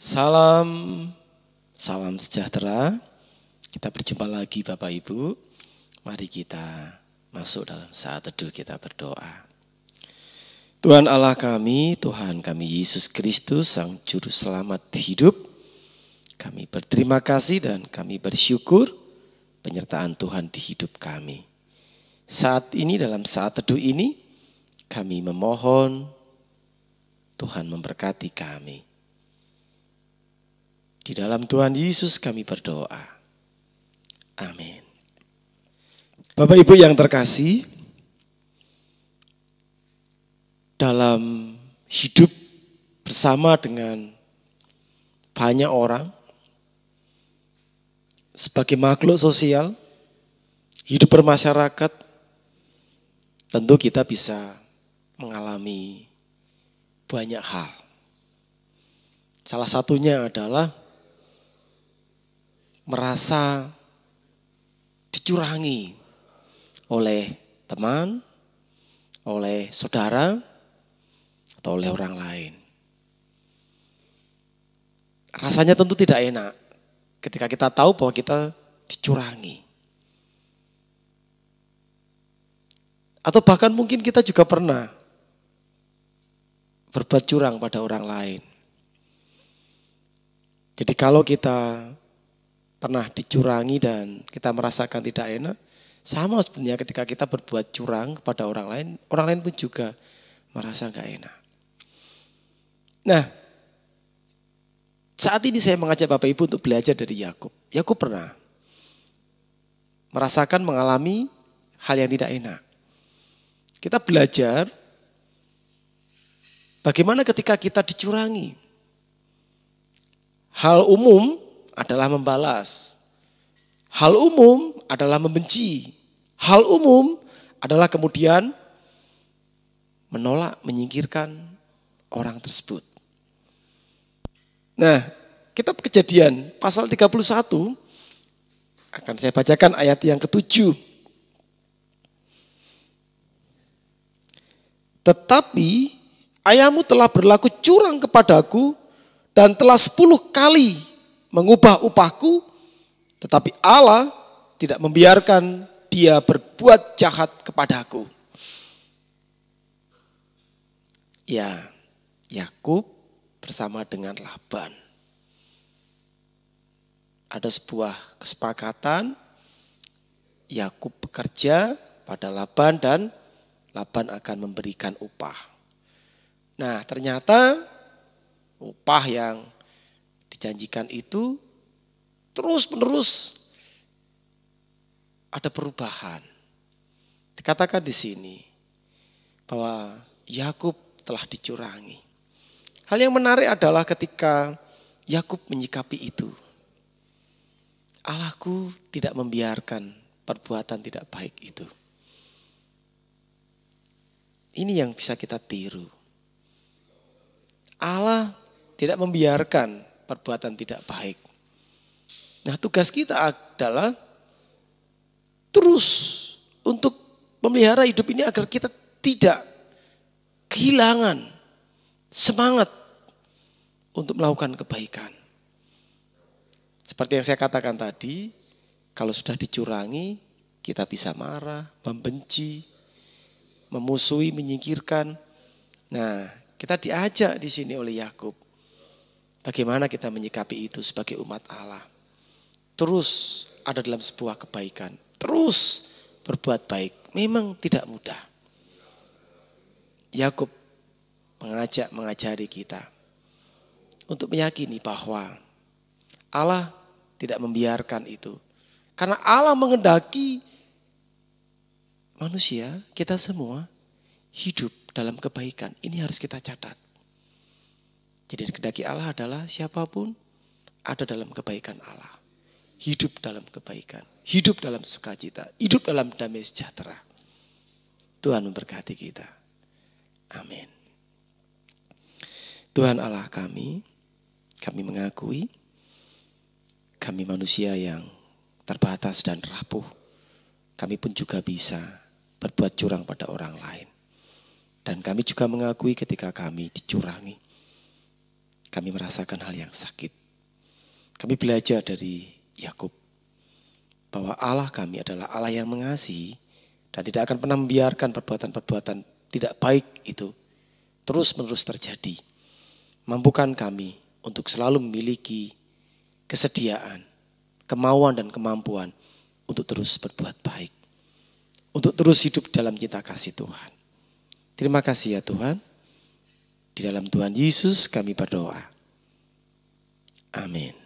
Salam, salam sejahtera. Kita berjumpa lagi Bapak Ibu. Mari kita masuk dalam saat teduh, kita berdoa. Tuhan Allah kami, Tuhan kami Yesus Kristus, Sang Juru Selamat hidup. Kami berterima kasih dan kami bersyukur penyertaan Tuhan di hidup kami. Saat ini, dalam saat teduh ini, kami memohon Tuhan memberkati kami. Di dalam Tuhan Yesus kami berdoa. Amin. Bapak Ibu yang terkasih, dalam hidup bersama dengan banyak orang, sebagai makhluk sosial, hidup bermasyarakat, tentu kita bisa mengalami banyak hal. Salah satunya adalah merasa dicurangi oleh teman, oleh saudara, atau oleh orang lain. Rasanya tentu tidak enak ketika kita tahu bahwa kita dicurangi. Atau bahkan mungkin kita juga pernah berbuat curang pada orang lain. Jadi kalau kita pernah dicurangi dan kita merasakan tidak enak, sama sebenarnya ketika kita berbuat curang kepada orang lain pun juga merasa gak enak. Nah, saat ini saya mengajak Bapak Ibu untuk belajar dari Yakub. Yakub pernah merasakan mengalami hal yang tidak enak. Kita belajar bagaimana ketika kita dicurangi. Hal umum adalah membalas. Hal umum adalah membenci. Hal umum adalah kemudian menolak, menyingkirkan orang tersebut. Nah, kitab Kejadian pasal 31 akan saya bacakan ayat yang ke-7. Tetapi ayahmu telah berlaku curang kepadaku dan telah 10 kali mengubah upahku, tetapi Allah tidak membiarkan dia berbuat jahat kepadaku. Ya, Yakub bersama dengan Laban. Ada sebuah kesepakatan, Yakub bekerja pada Laban dan Laban akan memberikan upah. Nah, ternyata upah yang dijanjikan itu terus-menerus ada perubahan. Dikatakan di sini bahwa Yakub telah dicurangi. Hal yang menarik adalah ketika Yakub menyikapi itu. Allahku tidak membiarkan perbuatan tidak baik itu. Ini yang bisa kita tiru. Allah tidak membiarkan perbuatan tidak baik. Nah, tugas kita adalah terus untuk memelihara hidup ini agar kita tidak kehilangan semangat untuk melakukan kebaikan. Seperti yang saya katakan tadi, kalau sudah dicurangi, kita bisa marah, membenci, memusuhi, menyingkirkan. Nah, kita diajak di sini oleh Yakub. Bagaimana kita menyikapi itu sebagai umat Allah. Terus ada dalam sebuah kebaikan. Terus berbuat baik. Memang tidak mudah. Yakub mengajari kita untuk meyakini bahwa Allah tidak membiarkan itu. Karena Allah menghendaki manusia, kita semua hidup dalam kebaikan. Ini harus kita catat. Jadi kehendaki Allah adalah siapapun ada dalam kebaikan Allah. Hidup dalam kebaikan. Hidup dalam sukacita. Hidup dalam damai sejahtera. Tuhan memberkati kita. Amin. Tuhan Allah kami mengakui kami manusia yang terbatas dan rapuh. Kami pun juga bisa berbuat curang pada orang lain. Dan kami juga mengakui ketika kami dicurangi. kami merasakan hal yang sakit. Kami belajar dari Yakub bahwa Allah kami adalah Allah yang mengasihi dan tidak akan pernah membiarkan perbuatan-perbuatan tidak baik itu terus-menerus terjadi. Mampukan kami untuk selalu memiliki kesediaan, kemauan dan kemampuan untuk terus berbuat baik. Untuk terus hidup dalam cinta kasih Tuhan. Terima kasih ya Tuhan. Di dalam Tuhan Yesus kami berdoa. Amin.